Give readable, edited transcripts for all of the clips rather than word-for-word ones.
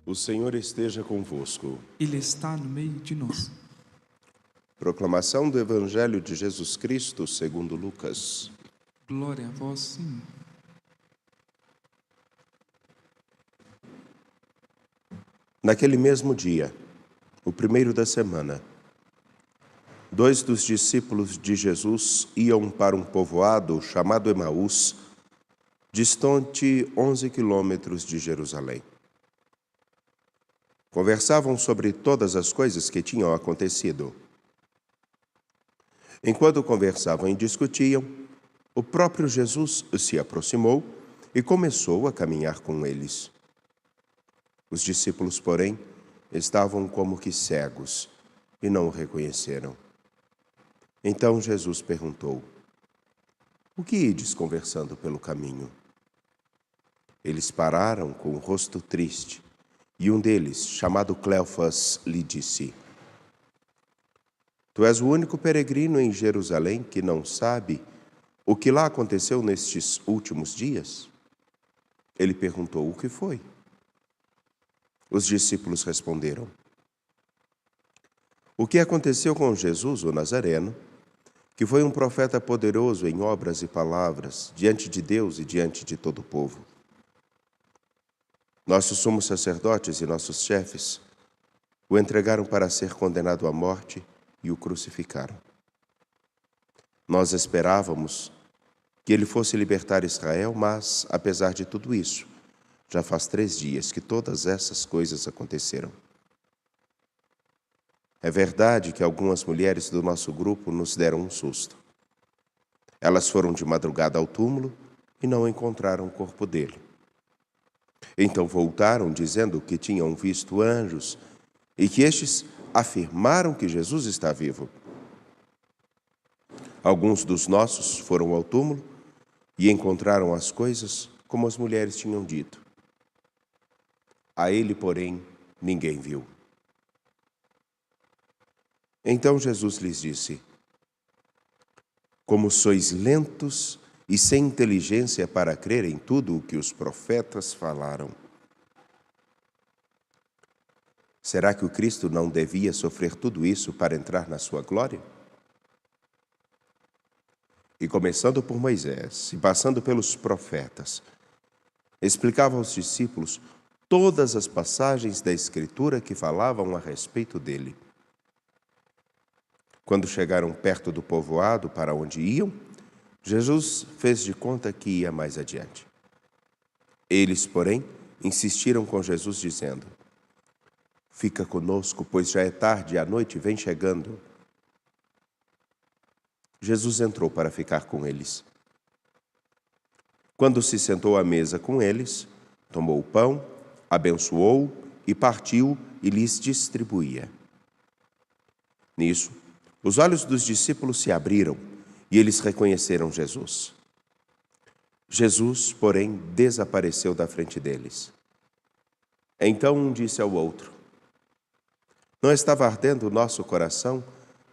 O Senhor esteja convosco. Ele está no meio de nós. Proclamação do Evangelho de Jesus Cristo segundo Lucas. Glória a vós, Senhor. Naquele mesmo dia, o primeiro da semana, 2 dos discípulos de Jesus iam para um povoado chamado Emaús, distante 11 quilômetros de Jerusalém. Conversavam sobre todas as coisas que tinham acontecido. Enquanto conversavam e discutiam, o próprio Jesus se aproximou e começou a caminhar com eles. Os discípulos, porém, estavam como que cegos e não o reconheceram. Então Jesus perguntou: "O que ides conversando pelo caminho?" Eles pararam com o rosto triste, e um deles, chamado Cleofas, lhe disse: "Tu és o único peregrino em Jerusalém que não sabe o que lá aconteceu nestes últimos dias?" Ele perguntou: "O que foi?" Os discípulos responderam: "O que aconteceu com Jesus, o Nazareno, que foi um profeta poderoso em obras e palavras, diante de Deus e diante de todo o povo. Nossos sumos sacerdotes e nossos chefes o entregaram para ser condenado à morte e o crucificaram. Nós esperávamos que ele fosse libertar Israel, mas, apesar de tudo isso, já faz 3 dias que todas essas coisas aconteceram. É verdade que algumas mulheres do nosso grupo nos deram um susto. Elas foram de madrugada ao túmulo e não encontraram o corpo dele. Então voltaram dizendo que tinham visto anjos e que estes afirmaram que Jesus está vivo. Alguns dos nossos foram ao túmulo e encontraram as coisas como as mulheres tinham dito. A ele, porém, ninguém viu." Então Jesus lhes disse: "Como sois lentos e sem inteligência para crer em tudo o que os profetas falaram. Será que o Cristo não devia sofrer tudo isso para entrar na sua glória?" E começando por Moisés e passando pelos profetas, explicava aos discípulos todas as passagens da Escritura que falavam a respeito dele. Quando chegaram perto do povoado para onde iam, Jesus fez de conta que ia mais adiante. Eles, porém, insistiram com Jesus, dizendo: "Fica conosco, pois já é tarde e a noite vem chegando." Jesus entrou para ficar com eles. Quando se sentou à mesa com eles, tomou o pão, abençoou e partiu e lhes distribuía. Nisso, os olhos dos discípulos se abriram e eles reconheceram Jesus. Jesus, porém, desapareceu da frente deles. Então um disse ao outro: "Não estava ardendo o nosso coração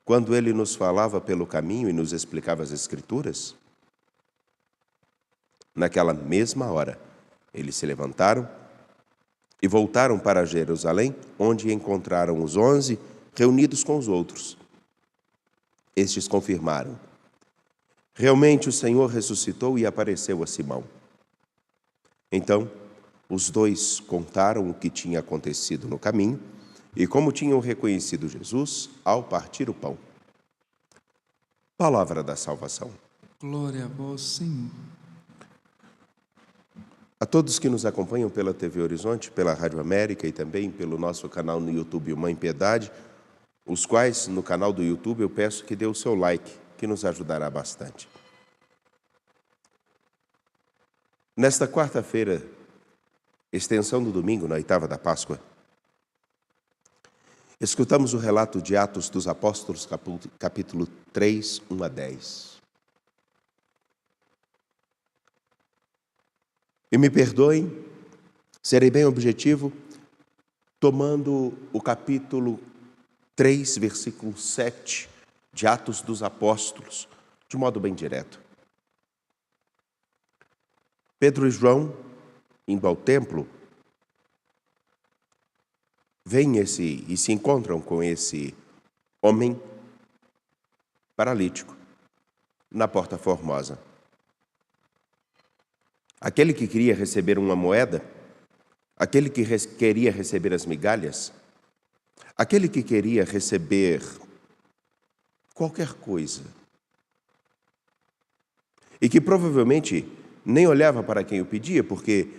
quando ele nos falava pelo caminho e nos explicava as Escrituras?" Naquela mesma hora, eles se levantaram e voltaram para Jerusalém, onde encontraram os 11 reunidos com os outros. Estes confirmaram: "Realmente o Senhor ressuscitou e apareceu a Simão." Então, os 2 contaram o que tinha acontecido no caminho e como tinham reconhecido Jesus ao partir o pão. Palavra da salvação. Glória a vós, Senhor. A todos que nos acompanham pela TV Horizonte, pela Rádio América e também pelo nosso canal no YouTube Mãe Piedade, os quais, no canal do YouTube, eu peço que dê o seu like, que nos ajudará bastante. Nesta quarta-feira, extensão do domingo, na oitava da Páscoa, escutamos o relato de Atos dos Apóstolos, capítulo 3, 1 a 10. E me perdoem, serei bem objetivo, tomando o capítulo 3, versículo 7 de Atos dos Apóstolos, de modo bem direto. Pedro e João, indo ao templo, vêm e se encontram com esse homem paralítico na Porta Formosa. Aquele que queria receber uma moeda, aquele que queria receber as migalhas, aquele que queria receber qualquer coisa, e que provavelmente nem olhava para quem o pedia, porque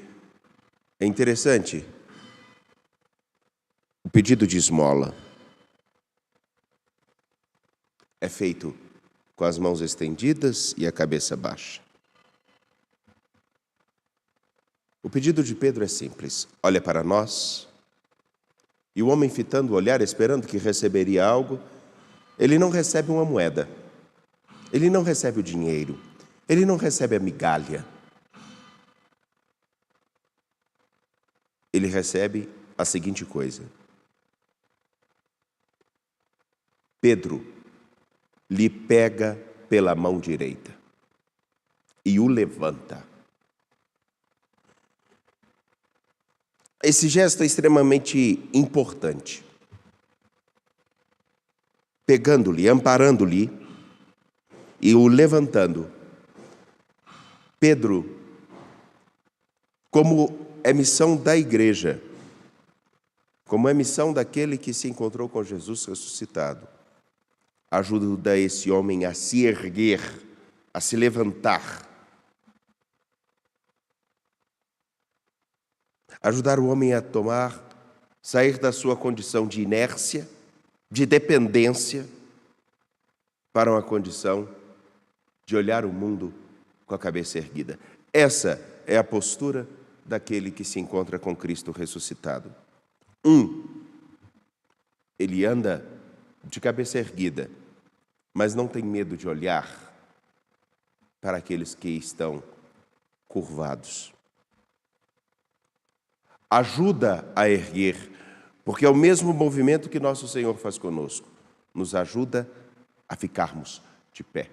é interessante, o pedido de esmola é feito com as mãos estendidas e a cabeça baixa. O pedido de Pedro é simples: olha para nós. E o homem, fitando o olhar, esperando que receberia algo, ele não recebe uma moeda, ele não recebe o dinheiro, ele não recebe a migalha. Ele recebe a seguinte coisa: Pedro lhe pega pela mão direita e o levanta. Esse gesto é extremamente importante. Pegando-lhe, amparando-lhe e o levantando. Pedro, como é missão da igreja, como é missão daquele que se encontrou com Jesus ressuscitado, ajuda esse homem a se erguer, a se levantar. Ajudar o homem a sair da sua condição de inércia, de dependência, para uma condição de olhar o mundo com a cabeça erguida. Essa é a postura daquele que se encontra com Cristo ressuscitado. Ele anda de cabeça erguida, mas não tem medo de olhar para aqueles que estão curvados. Ajuda a erguer, porque é o mesmo movimento que nosso Senhor faz conosco. Nos ajuda a ficarmos de pé.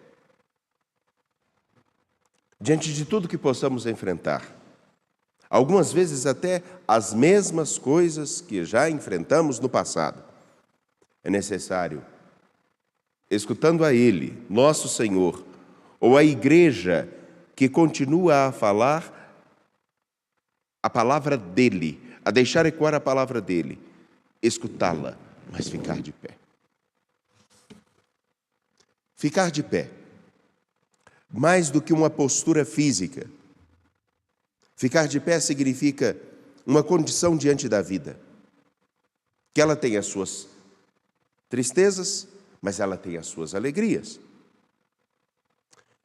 Diante de tudo que possamos enfrentar, algumas vezes até as mesmas coisas que já enfrentamos no passado, é necessário, escutando a Ele, nosso Senhor, ou a igreja que continua a falar a palavra dEle, a deixar ecoar a palavra dEle, escutá-la, mas ficar de pé. Ficar de pé, mais do que uma postura física. Ficar de pé significa uma condição diante da vida, que ela tem as suas tristezas, mas ela tem as suas alegrias.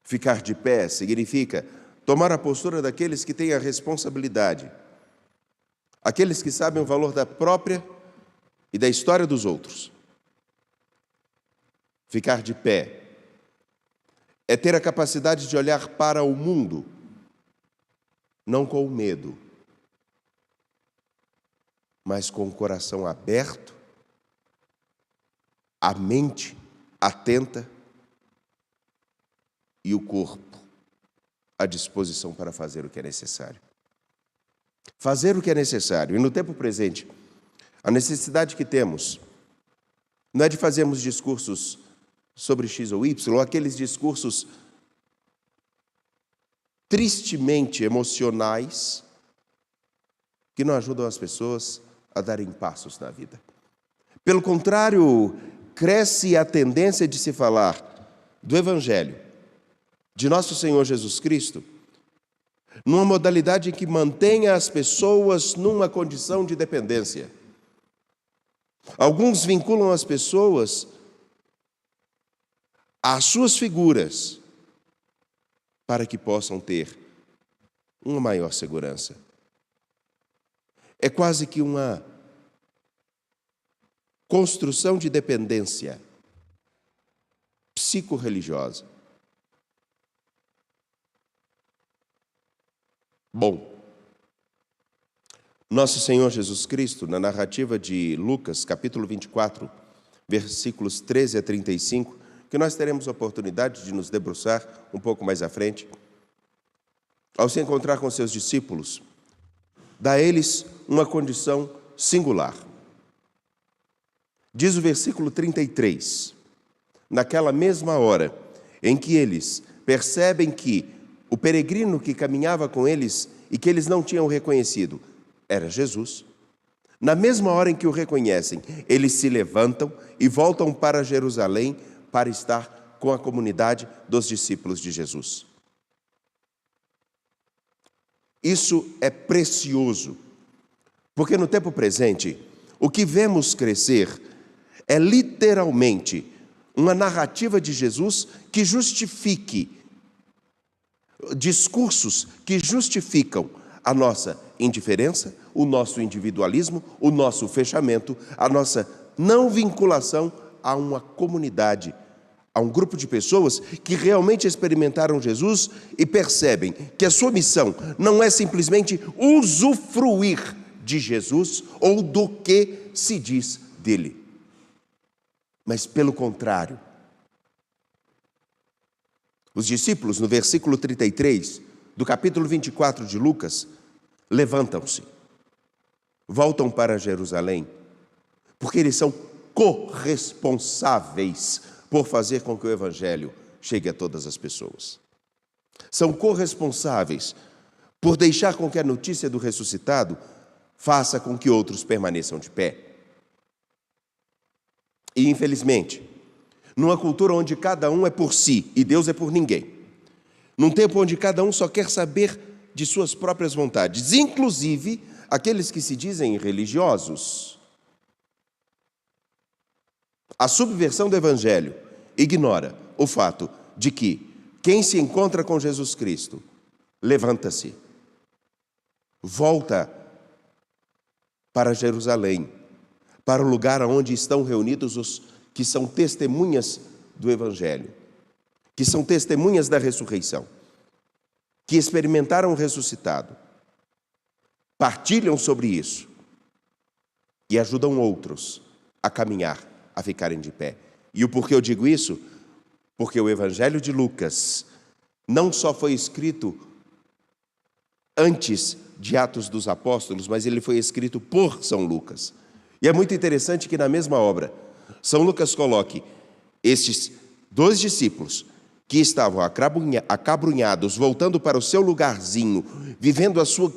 Ficar de pé significa tomar a postura daqueles que têm a responsabilidade, aqueles que sabem o valor da própria e da história dos outros. Ficar de pé é ter a capacidade de olhar para o mundo, não com medo, mas com o coração aberto, a mente atenta e o corpo à disposição para fazer o que é necessário. Fazer o que é necessário. E no tempo presente, a necessidade que temos não é de fazermos discursos sobre X ou Y, ou aqueles discursos tristemente emocionais que não ajudam as pessoas a darem passos na vida. Pelo contrário, cresce a tendência de se falar do Evangelho, de nosso Senhor Jesus Cristo, numa modalidade em que mantenha as pessoas numa condição de dependência. Alguns vinculam as pessoas às suas figuras para que possam ter uma maior segurança. É quase que uma construção de dependência psicorreligiosa. Bom, nosso Senhor Jesus Cristo, na narrativa de Lucas, capítulo 24, versículos 13 a 35, que nós teremos a oportunidade de nos debruçar um pouco mais à frente, ao se encontrar com seus discípulos, dá a eles uma condição singular. Diz o versículo 33, naquela mesma hora em que eles percebem que o peregrino que caminhava com eles e que eles não tinham reconhecido era Jesus, na mesma hora em que o reconhecem, eles se levantam e voltam para Jerusalém para estar com a comunidade dos discípulos de Jesus. Isso é precioso, porque no tempo presente, o que vemos crescer é literalmente uma narrativa de Jesus que justifique, discursos que justificam a nossa indiferença, o nosso individualismo, o nosso fechamento, a nossa não vinculação a uma comunidade, a um grupo de pessoas que realmente experimentaram Jesus e percebem que a sua missão não é simplesmente usufruir de Jesus ou do que se diz dele, mas pelo contrário. Os discípulos, no versículo 33 do capítulo 24 de Lucas, levantam-se, voltam para Jerusalém, porque eles são corresponsáveis por fazer com que o Evangelho chegue a todas as pessoas. São corresponsáveis por deixar com que a notícia do ressuscitado faça com que outros permaneçam de pé. E, infelizmente, numa cultura onde cada um é por si e Deus é por ninguém, num tempo onde cada um só quer saber de suas próprias vontades, inclusive aqueles que se dizem religiosos, a subversão do Evangelho ignora o fato de que quem se encontra com Jesus Cristo levanta-se, volta para Jerusalém, para o lugar onde estão reunidos os que são testemunhas do Evangelho, que são testemunhas da ressurreição, que experimentaram o ressuscitado, partilham sobre isso e ajudam outros a caminhar, a ficarem de pé. E o porquê eu digo isso? Porque o Evangelho de Lucas não só foi escrito antes de Atos dos Apóstolos, mas ele foi escrito por São Lucas. E é muito interessante que na mesma obra, São Lucas coloque estes dois discípulos que estavam acabrunhados, voltando para o seu lugarzinho,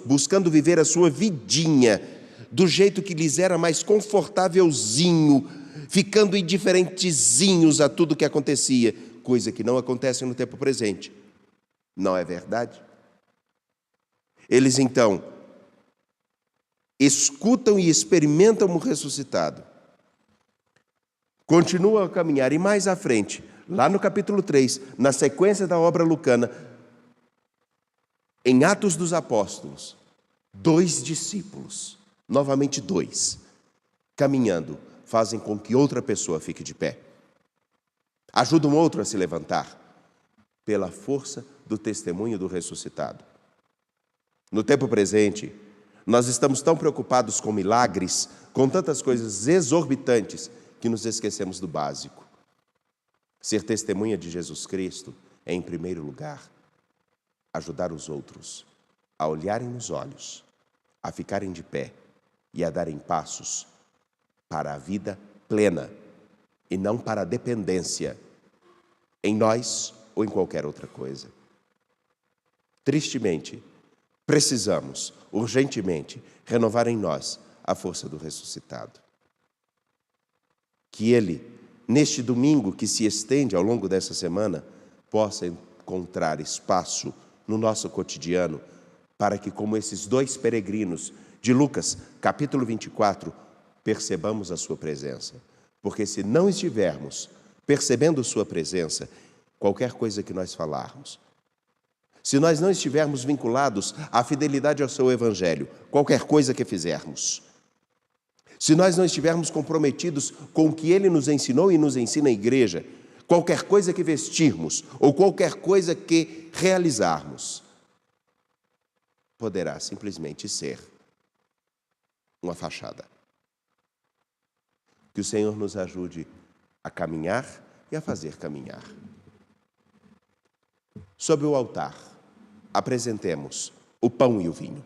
buscando viver a sua vidinha, do jeito que lhes era mais confortávelzinho, ficando indiferentezinhos a tudo que acontecia, coisa que não acontece no tempo presente. Não é verdade? Eles então escutam e experimentam o ressuscitado, continuam a caminhar e mais à frente, lá no capítulo 3, na sequência da obra lucana, em Atos dos Apóstolos, 2 discípulos, novamente 2, caminhando, fazem com que outra pessoa fique de pé. Ajudam outro a se levantar, pela força do testemunho do ressuscitado. No tempo presente, nós estamos tão preocupados com milagres, com tantas coisas exorbitantes, que nos esquecemos do básico. Ser testemunha de Jesus Cristo é, em primeiro lugar, ajudar os outros a olharem nos olhos, a ficarem de pé e a darem passos para a vida plena e não para a dependência em nós ou em qualquer outra coisa. Tristemente, precisamos, urgentemente, renovar em nós a força do ressuscitado. Que Ele, neste domingo que se estende ao longo dessa semana, possa encontrar espaço no nosso cotidiano para que, como esses 2 peregrinos de Lucas, capítulo 24, percebamos a sua presença. Porque se não estivermos percebendo sua presença, qualquer coisa que nós falarmos, se nós não estivermos vinculados à fidelidade ao seu Evangelho, qualquer coisa que fizermos, se nós não estivermos comprometidos com o que Ele nos ensinou e nos ensina a igreja, qualquer coisa que vestirmos ou qualquer coisa que realizarmos, poderá simplesmente ser uma fachada. Que o Senhor nos ajude a caminhar e a fazer caminhar. Sobre o altar, apresentemos o pão e o vinho.